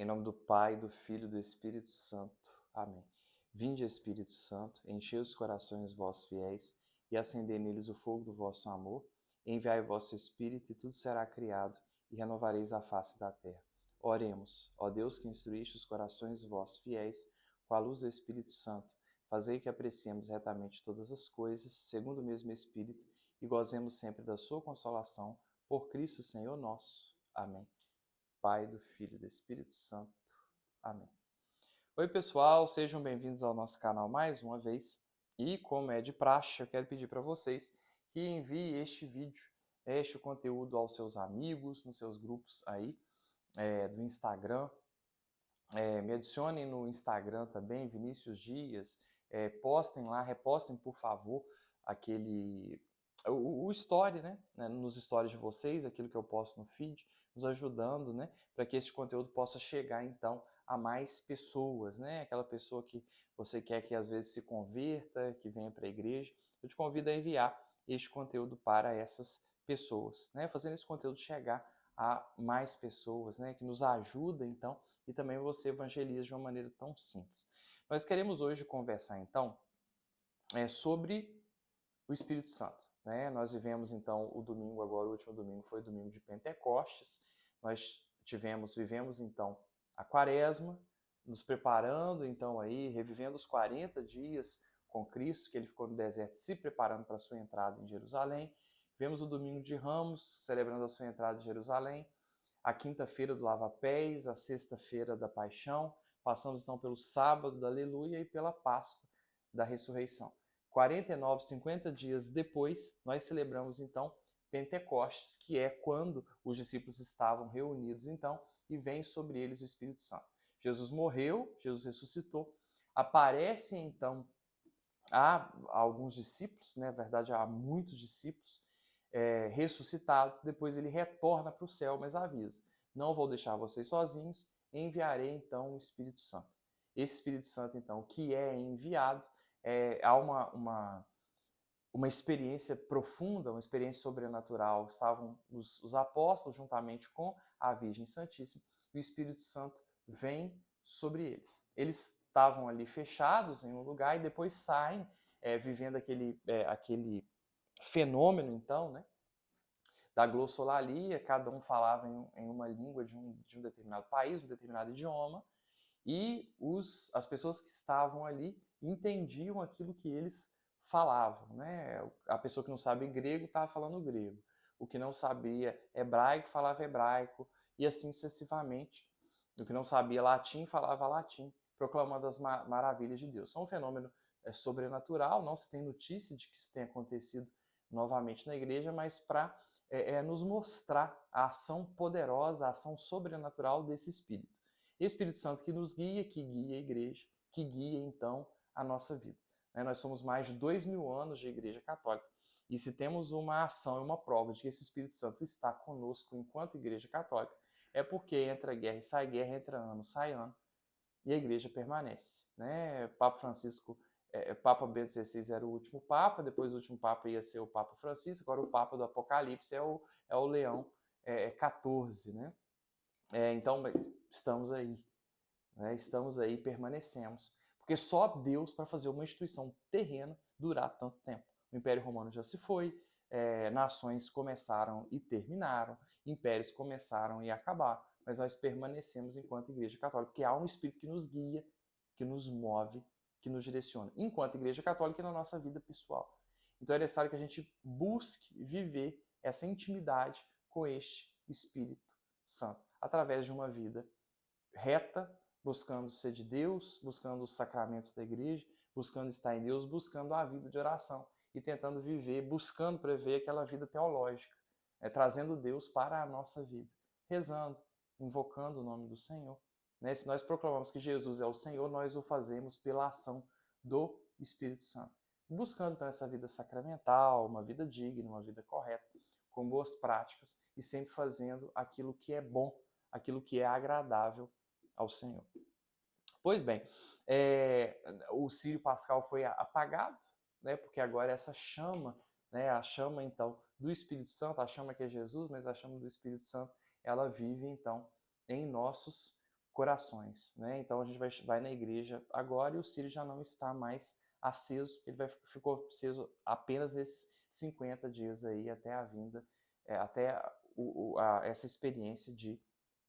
Em nome do Pai, do Filho e do Espírito Santo. Amém. Vinde, Espírito Santo, enchei os corações vossos fiéis e acendei neles o fogo do vosso amor. Enviai o vosso Espírito e tudo será criado e renovareis a face da terra. Oremos, ó Deus que instruíste os corações vossos fiéis com a luz do Espírito Santo, fazei que apreciemos retamente todas as coisas, segundo o mesmo Espírito, e gozemos sempre da sua consolação, por Cristo Senhor nosso. Amém. Pai, do Filho e do Espírito Santo. Amém. Oi, pessoal, sejam bem-vindos ao nosso canal mais uma vez. E, como é de praxe, eu quero pedir para vocês que enviem este vídeo, este conteúdo aos seus amigos, nos seus grupos aí do Instagram. Me adicionem no Instagram também, Vinícius Dias. Postem lá, repostem, por favor, o story, né? Nos stories de vocês, aquilo que eu posto no feed, nos ajudando, né? Para que esse conteúdo possa chegar, então, a mais pessoas, né? Aquela pessoa que você quer que às vezes se converta, que venha para a igreja. Eu te convido a enviar este conteúdo para essas pessoas, né? Fazendo esse conteúdo chegar a mais pessoas, né? Que nos ajuda, então, e também você evangeliza de uma maneira tão simples. Nós queremos hoje conversar, então, sobre o Espírito Santo. Né? Nós vivemos, então, o domingo, agora o último domingo foi o domingo de Pentecostes. Nós vivemos, então, a quaresma, nos preparando, então, aí, revivendo os 40 dias com Cristo, que ele ficou no deserto se preparando para a sua entrada em Jerusalém. Vemos o domingo de Ramos, celebrando a sua entrada em Jerusalém. A quinta-feira do lava-pés, a sexta-feira da paixão. Passamos, então, pelo sábado da aleluia e pela Páscoa da ressurreição. 49, 50 dias depois, nós celebramos então Pentecostes, que é quando os discípulos estavam reunidos então e vem sobre eles o Espírito Santo. Jesus morreu, Jesus ressuscitou, aparece então a alguns discípulos, né, na verdade há muitos discípulos ressuscitados, depois ele retorna para o céu, mas avisa, não vou deixar vocês sozinhos, enviarei então o Espírito Santo. Esse Espírito Santo então que é enviado, há uma experiência profunda, uma experiência sobrenatural. Estavam os apóstolos juntamente com a Virgem Santíssima e o Espírito Santo vem sobre eles. Eles estavam ali fechados em um lugar e depois saem vivendo aquele fenômeno, então, né, da glossolalia. Cada um falava em uma língua de um determinado país, um determinado idioma, e as pessoas que estavam ali entendiam aquilo que eles falavam. Né? A pessoa que não sabe grego estava falando grego. O que não sabia hebraico falava hebraico, e assim sucessivamente. O que não sabia latim falava latim, proclamando as maravilhas de Deus. É um fenômeno sobrenatural, não se tem notícia de que isso tenha acontecido novamente na igreja, mas para nos mostrar a ação poderosa, a ação sobrenatural desse Espírito. Espírito Santo que nos guia, que guia a igreja, que guia então a nossa vida. Nós somos mais de 2000 anos de igreja católica. E se temos uma ação e uma prova de que esse Espírito Santo está conosco enquanto igreja católica, é porque entra guerra, entra ano, sai ano, e a igreja permanece. Né? Papa Francisco, Papa Bento XVI era o último Papa, depois o último Papa ia ser o Papa Francisco, agora o Papa do Apocalipse é o Leão XIV. Né? Então, estamos aí. Né? Estamos aí, permanecemos. Porque só Deus para fazer uma instituição terrena durar tanto tempo. O Império Romano já se foi, nações começaram e terminaram, impérios começaram e acabaram, mas nós permanecemos enquanto Igreja Católica, porque há um Espírito que nos guia, que nos move, que nos direciona, enquanto Igreja Católica e na nossa vida pessoal. Então é necessário que a gente busque viver essa intimidade com este Espírito Santo, através de uma vida reta, buscando ser de Deus, buscando os sacramentos da igreja, buscando estar em Deus, buscando a vida de oração e tentando viver, buscando prever aquela vida teológica, trazendo Deus para a nossa vida, rezando, invocando o nome do Senhor. Né? Se nós proclamamos que Jesus é o Senhor, nós o fazemos pela ação do Espírito Santo. Buscando então essa vida sacramental, uma vida digna, uma vida correta, com boas práticas e sempre fazendo aquilo que é bom, aquilo que é agradável ao Senhor. Pois bem, o Círio Pascal foi apagado, né, porque agora essa chama, né, a chama então do Espírito Santo, a chama que é Jesus, mas a chama do Espírito Santo, ela vive então em nossos corações, né? Então a gente vai na igreja agora e o círio já não está mais aceso, ficou aceso apenas nesses 50 dias aí até a vinda, até essa experiência de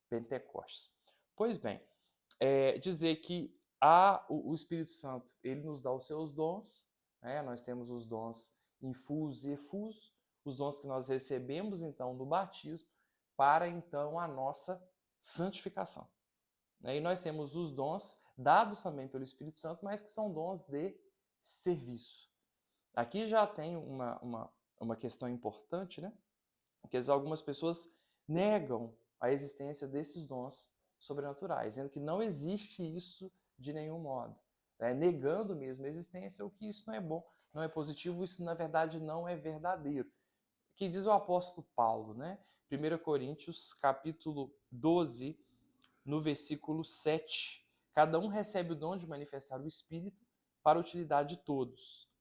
Pentecostes. Pois bem, dizer que o Espírito Santo, ele nos dá os seus dons, né? Nós temos os dons infusos e efusos, os dons que nós recebemos então no batismo, para então a nossa santificação. E nós temos os dons dados também pelo Espírito Santo, mas que são dons de serviço. Aqui já tem uma questão importante, né? Porque algumas pessoas negam a existência desses dons sobrenaturais, dizendo que não existe isso de nenhum modo, negando mesmo a existência, o que isso não é bom, não é positivo, isso na verdade não é verdadeiro. O que diz o apóstolo Paulo, né? 1 Coríntios, capítulo 12, no versículo 7. Cada um recebe o dom de manifestar o Espírito para a utilidade de todos.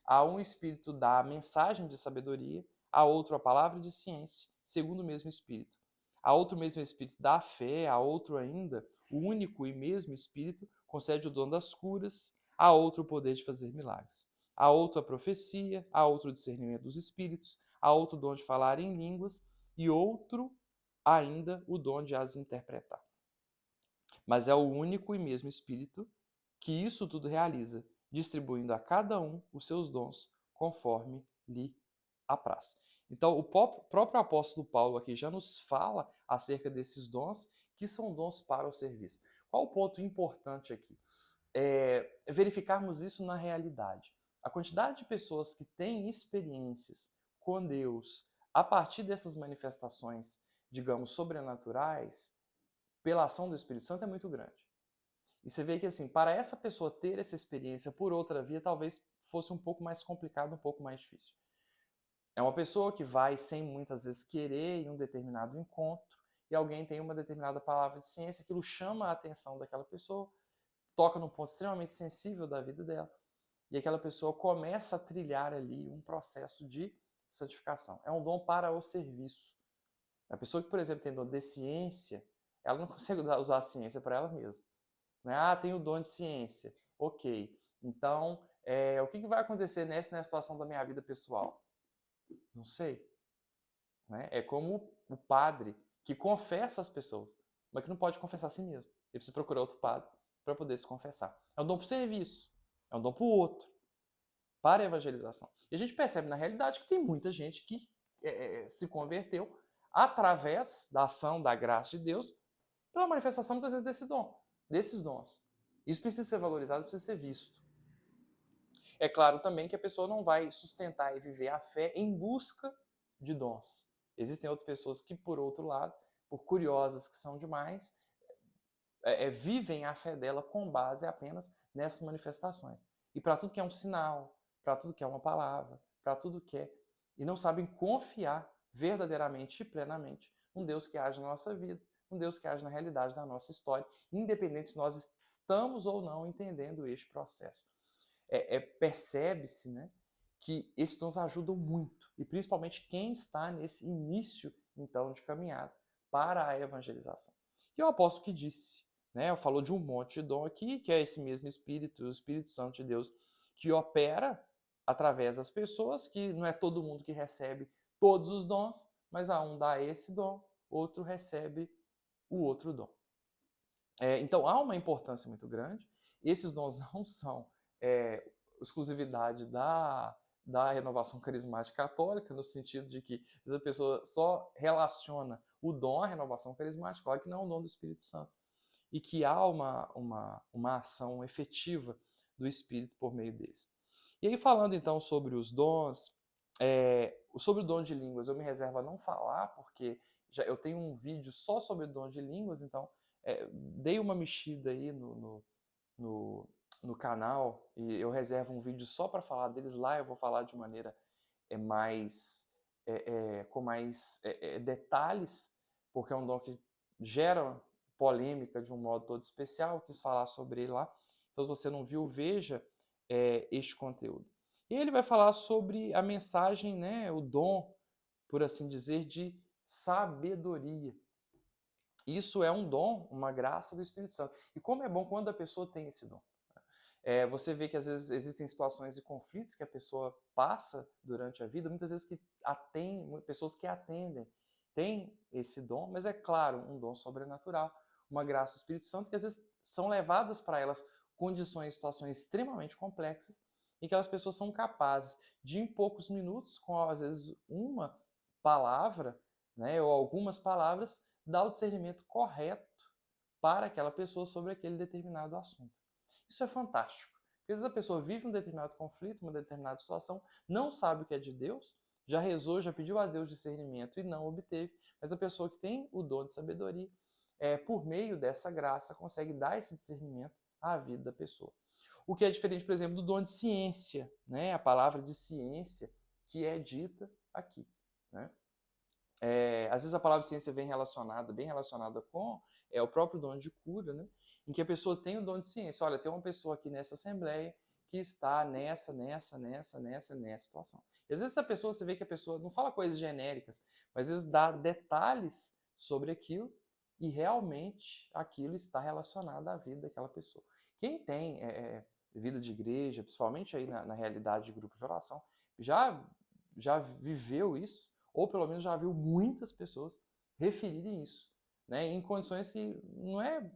A um Espírito dá a mensagem de sabedoria, a outro a palavra de ciência, segundo o mesmo Espírito. A outro mesmo Espírito dá a fé, a outro ainda, o único e mesmo Espírito concede o dom das curas, a outro o poder de fazer milagres. A outro a profecia, a outro o discernimento dos espíritos, a outro o dom de falar em línguas e outro ainda o dom de as interpretar. Mas é o único e mesmo Espírito que isso tudo realiza, distribuindo a cada um os seus dons conforme lhe apraz. Então, o próprio apóstolo Paulo aqui já nos fala acerca desses dons, que são dons para o serviço. Qual o ponto importante aqui? Verificarmos isso na realidade. A quantidade de pessoas que têm experiências com Deus a partir dessas manifestações, digamos, sobrenaturais, pela ação do Espírito Santo é muito grande. E você vê que, assim, para essa pessoa ter essa experiência por outra via, talvez fosse um pouco mais complicado, um pouco mais difícil. É uma pessoa que vai, sem muitas vezes querer, em um determinado encontro, e alguém tem uma determinada palavra de ciência, aquilo chama a atenção daquela pessoa, toca num ponto extremamente sensível da vida dela, e aquela pessoa começa a trilhar ali um processo de santificação. É um dom para o serviço. A pessoa que, por exemplo, tem dom de ciência, ela não consegue usar a ciência para ela mesma. Né? Ah, tem o dom de ciência. Ok. Então, o que vai acontecer nessa situação da minha vida pessoal? Não sei. Né? É como o padre que confessa as pessoas, mas que não pode confessar a si mesmo. Ele precisa procurar outro padre para poder se confessar. É um dom para o serviço. É um dom para o outro. Para a evangelização. E a gente percebe na realidade que tem muita gente que se converteu através da ação, da graça de Deus, pela manifestação muitas vezes desses dons. Isso precisa ser valorizado, precisa ser visto. É claro também que a pessoa não vai sustentar e viver a fé em busca de dons. Existem outras pessoas que, por outro lado, por curiosas que são demais, vivem a fé dela com base apenas nessas manifestações. E para tudo que é um sinal, para tudo que é uma palavra, para tudo que é... E não sabem confiar verdadeiramente e plenamente num Deus que age na nossa vida, um Deus que age na realidade da nossa história, independente se nós estamos ou não entendendo este processo. Percebe-se, né, que esses dons ajudam muito, e principalmente quem está nesse início, então, de caminhada para a evangelização. E o apóstolo que disse, né, falou de um monte de dom aqui, que é esse mesmo Espírito, o Espírito Santo de Deus, que opera através das pessoas, que não é todo mundo que recebe todos os dons, mas a um dá esse dom, outro recebe o outro dom. Então há uma importância muito grande. Esses dons não são exclusividade da renovação carismática católica, no sentido de que a pessoa só relaciona o dom à renovação carismática, claro que não é um dom do Espírito Santo, e que há uma ação efetiva do Espírito por meio deles. E aí, falando então sobre os dons, sobre o dom de línguas, eu me reservo a não falar, porque eu tenho um vídeo só sobre o dom de línguas, então dei uma mexida aí no canal e eu reservo um vídeo só para falar deles. Lá eu vou falar de maneira com mais detalhes, porque é um dom que gera polêmica de um modo todo especial. Eu quis falar sobre ele lá. Então, se você não viu, veja este conteúdo. E ele vai falar sobre a mensagem, né, o dom, por assim dizer, de sabedoria. Isso é um dom, uma graça do Espírito Santo. E como é bom quando a pessoa tem esse dom. Você vê que às vezes existem situações de conflitos que a pessoa passa durante a vida, muitas vezes pessoas que atendem têm esse dom, mas é claro, um dom sobrenatural, uma graça do Espírito Santo, que às vezes são levadas para elas condições, situações extremamente complexas, e que aquelas pessoas são capazes de, em poucos minutos, com às vezes uma palavra, né, ou algumas palavras, dar o discernimento correto para aquela pessoa sobre aquele determinado assunto. Isso é fantástico. Porque às vezes a pessoa vive um determinado conflito, uma determinada situação, não sabe o que é de Deus, já rezou, já pediu a Deus discernimento e não obteve, mas a pessoa que tem o dom de sabedoria, por meio dessa graça, consegue dar esse discernimento à vida da pessoa. O que é diferente, por exemplo, do dom de ciência, né? A palavra de ciência que é dita aqui. Né? Às vezes a palavra ciência vem bem relacionada com o próprio dom de cura, né? Em que a pessoa tem o dom de ciência. Olha, tem uma pessoa aqui nessa assembleia que está nessa situação. E às vezes a pessoa, você vê que a pessoa não fala coisas genéricas, mas às vezes dá detalhes sobre aquilo e realmente aquilo está relacionado à vida daquela pessoa. Quem tem vida de igreja, principalmente aí na realidade de grupo de oração, já viveu isso, ou pelo menos já viu muitas pessoas referirem isso, né, em condições que não é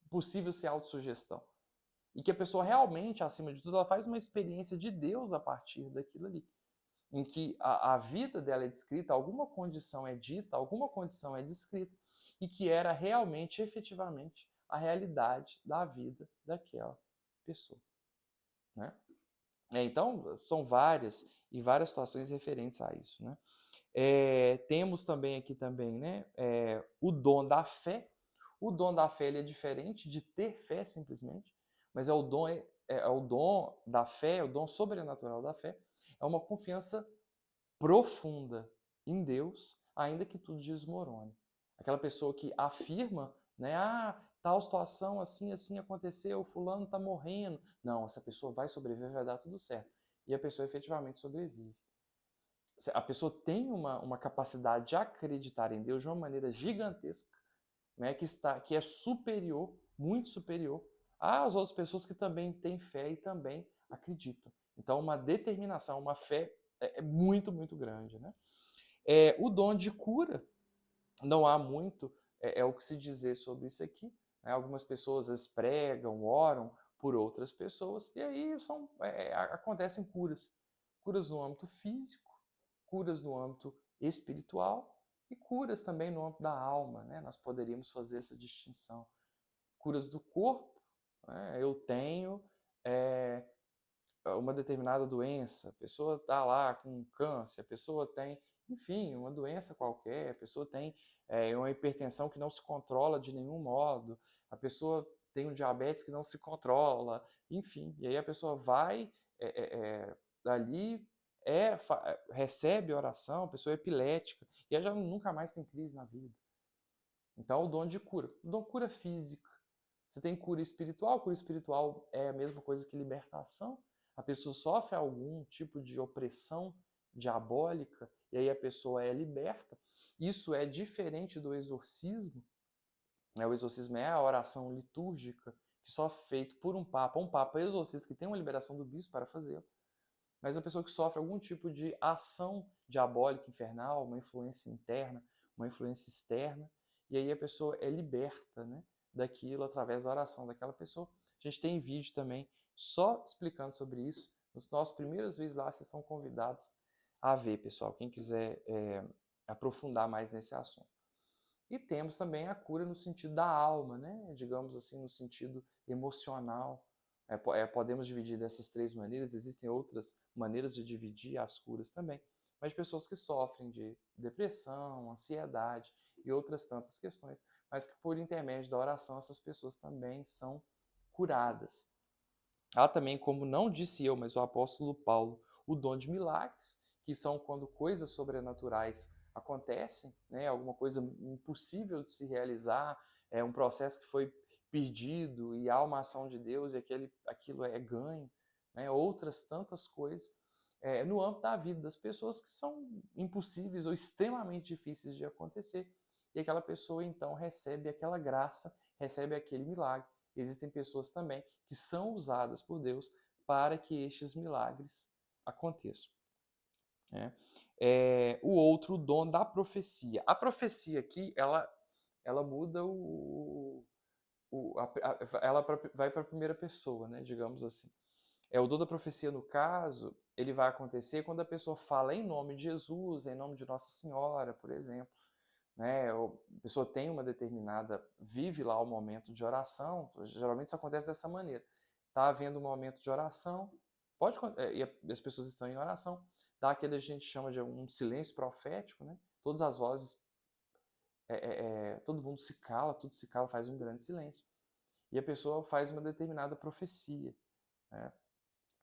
possível ser autossugestão. E que a pessoa realmente, acima de tudo, ela faz uma experiência de Deus a partir daquilo ali. Em que a vida dela é descrita, alguma condição é dita, alguma condição é descrita, e que era realmente, efetivamente, a realidade da vida daquela pessoa. Né? Então, são várias situações referentes a isso. Né? Temos também aqui também, o dom da fé. O dom da fé ele é diferente de ter fé simplesmente, mas o dom da fé, o dom sobrenatural da fé, é uma confiança profunda em Deus, ainda que tudo desmorone. Aquela pessoa que afirma, né, tal situação assim, assim aconteceu, fulano está morrendo. Não, essa pessoa vai sobreviver, vai dar tudo certo. E a pessoa efetivamente sobrevive. A pessoa tem uma capacidade de acreditar em Deus de uma maneira gigantesca, né, que é superior, muito superior, às outras pessoas que também têm fé e também acreditam. Então, uma determinação, uma fé muito, muito grande. Né? O dom de cura, não há muito o que se dizer sobre isso aqui. Né? Algumas pessoas às vezes pregam, oram por outras pessoas, e aí acontecem curas. Curas no âmbito físico, curas no âmbito espiritual e curas também no âmbito da alma. Né? Nós poderíamos fazer essa distinção. Curas do corpo, né? Eu tenho uma determinada doença, a pessoa está lá com câncer, a pessoa tem, enfim, uma doença qualquer, a pessoa tem uma hipertensão que não se controla de nenhum modo, a pessoa tem um diabetes que não se controla, enfim, e aí a pessoa vai dali, recebe oração, a pessoa é epilética, e ela já nunca mais tem crise na vida. Então, o dom de cura. O dom de cura física. Você tem cura espiritual é a mesma coisa que libertação. A pessoa sofre algum tipo de opressão diabólica e aí a pessoa é liberta. Isso é diferente do exorcismo. O exorcismo é a oração litúrgica que só é feito por um papa exorcista que tem uma liberação do bispo para fazê-lo. Mas a pessoa que sofre algum tipo de ação diabólica infernal, uma influência interna, uma influência externa, e aí a pessoa é liberta, né, daquilo através da oração daquela pessoa. A gente tem vídeo também só explicando sobre isso. Nos nossos primeiros vídeos lá, vocês são convidados a ver, pessoal, quem quiser aprofundar mais nesse assunto. E temos também a cura no sentido da alma, né? Digamos assim, no sentido emocional. Podemos dividir dessas três maneiras, existem outras maneiras de dividir as curas também, mas pessoas que sofrem de depressão, ansiedade e outras tantas questões, mas que por intermédio da oração essas pessoas também são curadas. Há também, como não disse eu, mas o apóstolo Paulo, o dom de milagres, que são quando coisas sobrenaturais acontecem, né? Alguma coisa impossível de se realizar, um processo que foi perdido e há uma ação de Deus e aquilo é ganho, né? Outras tantas coisas no âmbito da vida das pessoas que são impossíveis ou extremamente difíceis de acontecer e aquela pessoa então recebe aquela graça, recebe aquele milagre. Existem pessoas também que são usadas por Deus para que estes milagres aconteçam, né? O outro dom da profecia. A profecia aqui, ela muda ela vai para a primeira pessoa, né, digamos assim. O dom da profecia, no caso, ele vai acontecer quando a pessoa fala em nome de Jesus, em nome de Nossa Senhora, por exemplo, né? Ou a pessoa tem uma determinada, vive lá o momento de oração, geralmente isso acontece dessa maneira. Está havendo um momento de oração, e as pessoas estão em oração, dá aquele que a gente chama de um silêncio profético, né? Todas as vozes, todo mundo se cala, tudo se cala, faz um grande silêncio. E a pessoa faz uma determinada profecia,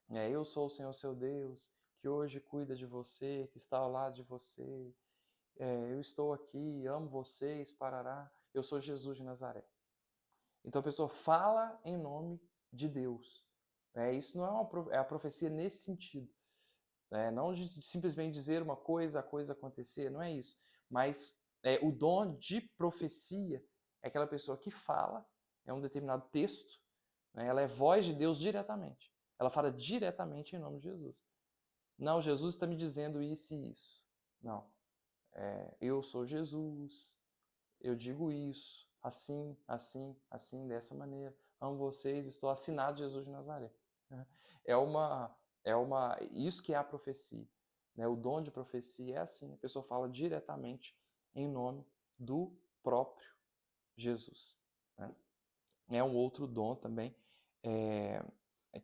né? Eu sou o Senhor seu Deus, que hoje cuida de você, que está ao lado de você. Eu estou aqui, amo vocês, parará. Eu sou Jesus de Nazaré. Então a pessoa fala em nome de Deus. Isso não é a profecia nesse sentido. Não de simplesmente dizer uma coisa, a coisa acontecer, não é isso. Mas o dom de profecia é aquela pessoa que fala, é um determinado texto, né? Ela é voz de Deus diretamente. Ela fala diretamente em nome de Jesus. Não, Jesus está me dizendo isso e isso. Não. Eu sou Jesus, eu digo isso, assim, assim, assim, dessa maneira. Amo vocês, estou assinado Jesus de Nazaré. Isso que é a profecia. Né? O dom de profecia é assim, a pessoa fala diretamente em nome do próprio Jesus. Né? É um outro dom também,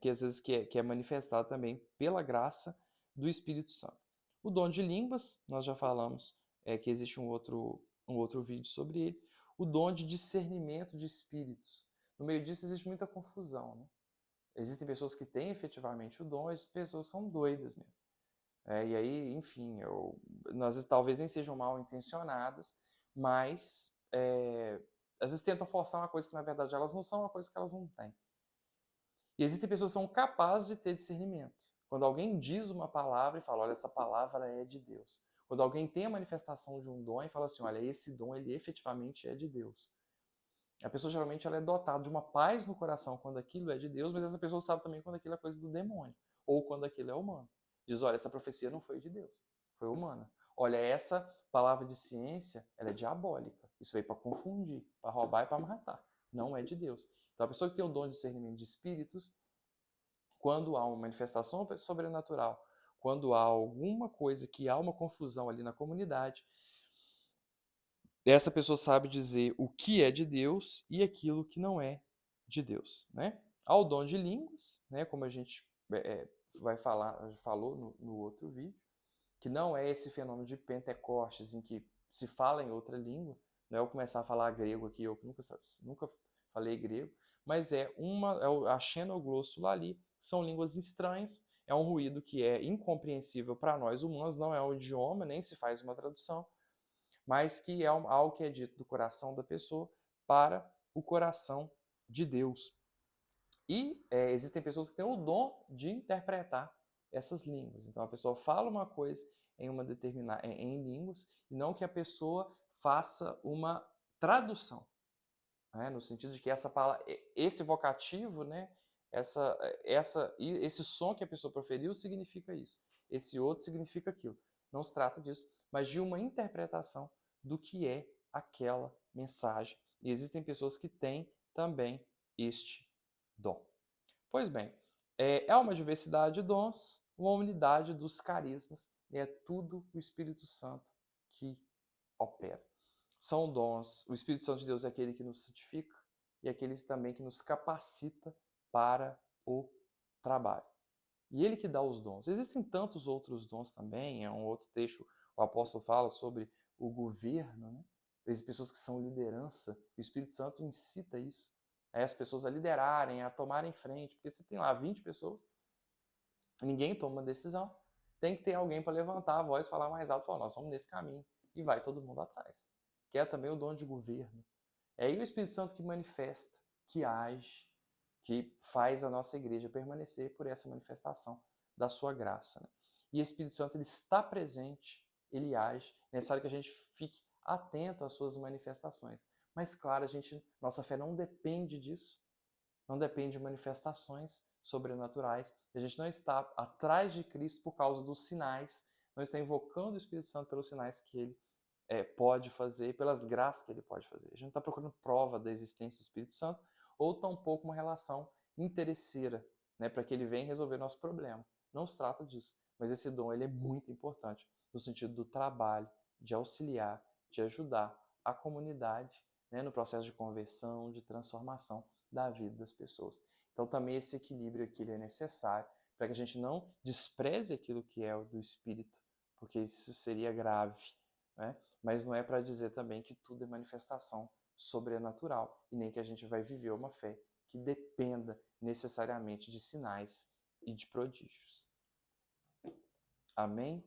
que às vezes que é manifestado também pela graça do Espírito Santo. O dom de línguas, nós já falamos que existe um outro vídeo sobre ele. O dom de discernimento de espíritos. No meio disso existe muita confusão, né? Existem pessoas que têm efetivamente o dom, as pessoas são doidas mesmo. E aí, enfim, nós talvez nem sejam mal intencionadas, mas às vezes tentam forçar uma coisa que na verdade elas não são, uma coisa que elas não têm. E existem pessoas que são capazes de ter discernimento. Quando alguém diz uma palavra e fala, olha, essa palavra é de Deus. Quando alguém tem a manifestação de um dom e fala assim, olha, esse dom ele efetivamente é de Deus. A pessoa geralmente ela é dotada de uma paz no coração quando aquilo é de Deus, mas essa pessoa sabe também quando aquilo é coisa do demônio, ou quando aquilo é humano. Diz, olha, essa profecia não foi de Deus, foi humana. Olha, essa palavra de ciência, ela é diabólica. Isso veio para confundir, para roubar e para matar. Não é de Deus. Então a pessoa que tem o dom de discernimento de espíritos, quando há uma manifestação sobrenatural, quando há alguma coisa que há uma confusão ali na comunidade, essa pessoa sabe dizer o que é de Deus e aquilo que não é de Deus, né? Há o dom de línguas, né? Como a gente falou no outro vídeo, que não é esse fenômeno de Pentecostes em que se fala em outra língua. Não é eu começar a falar grego aqui, eu nunca falei grego, mas a xenoglossolalia, são línguas estranhas, é um ruído que é incompreensível para nós humanos, não é um idioma, nem se faz uma tradução, mas que é algo que é dito do coração da pessoa para o coração de Deus. E existem pessoas que têm o dom de interpretar essas línguas. Então a pessoa fala uma coisa em línguas e não que a pessoa faça uma tradução, né? No sentido de que essa palavra, esse vocativo, né? Esse som que a pessoa proferiu significa isso. Esse outro significa aquilo. Não se trata disso, mas de uma interpretação do que é aquela mensagem. E existem pessoas que têm também este dom. Pois bem, é uma diversidade de dons, uma unidade dos carismas, e é tudo o Espírito Santo que opera. São dons, o Espírito Santo de Deus é aquele que nos santifica e aquele também que nos capacita para o trabalho. E ele que dá os dons. Existem tantos outros dons também, é um outro texto, o apóstolo fala sobre o governo, né? Existem pessoas que são liderança, e o Espírito Santo incita isso. As pessoas a liderarem, a tomarem frente, porque você tem lá 20 pessoas, ninguém toma uma decisão, tem que ter alguém para levantar a voz, falar mais alto, falar, nós vamos nesse caminho, e vai todo mundo atrás. Que é também o dom de governo. É aí o Espírito Santo que manifesta, que age, que faz a nossa igreja permanecer por essa manifestação da sua graça. Né? E o Espírito Santo ele está presente, ele age. É necessário que a gente fique atento às suas manifestações. Mas claro, nossa fé não depende disso, não depende de manifestações sobrenaturais. A gente não está atrás de Cristo por causa dos sinais, não está invocando o Espírito Santo pelos sinais que ele pode fazer, pelas graças que ele pode fazer. A gente não está procurando prova da existência do Espírito Santo ou tampouco uma relação interesseira, né, para que ele venha resolver nosso problema. Não se trata disso, mas esse dom ele é muito importante no sentido do trabalho, de auxiliar, de ajudar a comunidade, né, no processo de conversão, de transformação da vida das pessoas. Então também esse equilíbrio aqui ele é necessário para que a gente não despreze aquilo que é do Espírito, porque isso seria grave, né? Mas não é para dizer também que tudo é manifestação sobrenatural e nem que a gente vai viver uma fé que dependa necessariamente de sinais e de prodígios. Amém?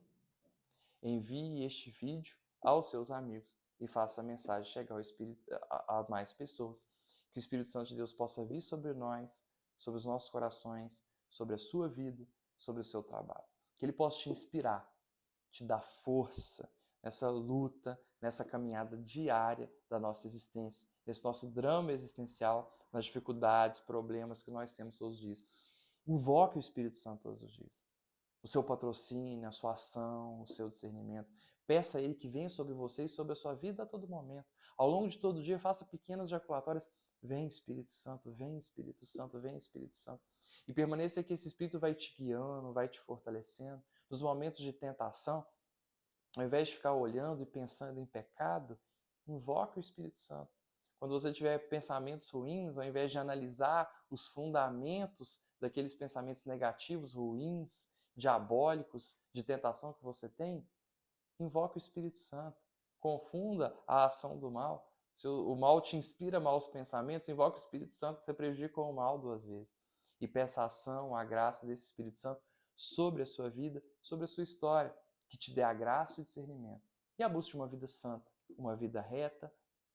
Envie este vídeo aos seus amigos e faça a mensagem chegar ao Espírito, a mais pessoas. Que o Espírito Santo de Deus possa vir sobre nós, sobre os nossos corações, sobre a sua vida, sobre o seu trabalho. Que ele possa te inspirar, te dar força nessa luta, nessa caminhada diária da nossa existência, nesse nosso drama existencial, nas dificuldades, problemas que nós temos todos os dias. Invoque o Espírito Santo todos os dias. O seu patrocínio, a sua ação, o seu discernimento. Peça a Ele que venha sobre você e sobre a sua vida a todo momento. Ao longo de todo dia, faça pequenas jaculatórias. Vem Espírito Santo, vem Espírito Santo, vem Espírito Santo. E permaneça que esse Espírito vai te guiando, vai te fortalecendo. Nos momentos de tentação, ao invés de ficar olhando e pensando em pecado, invoque o Espírito Santo. Quando você tiver pensamentos ruins, ao invés de analisar os fundamentos daqueles pensamentos negativos, ruins, diabólicos, de tentação que você tem, invoque o Espírito Santo. Confunda a ação do mal. Se o mal te inspira maus pensamentos, invoque o Espírito Santo, que você prejudica o mal 2 vezes. E peça a ação, a graça desse Espírito Santo sobre a sua vida, sobre a sua história, que te dê a graça e o discernimento. E a busca de uma vida santa, uma vida reta,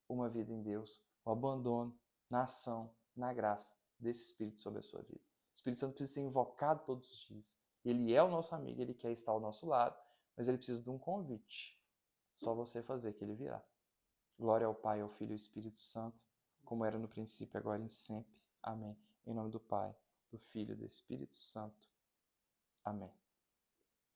uma vida em Deus, o abandono na ação, na graça desse Espírito sobre a sua vida. O Espírito Santo precisa ser invocado todos os dias. Ele é o nosso amigo, ele quer estar ao nosso lado, mas ele precisa de um convite. Só você fazer que ele virá. Glória ao Pai, ao Filho e ao Espírito Santo, como era no princípio, agora e sempre. Amém. Em nome do Pai, do Filho e do Espírito Santo. Amém.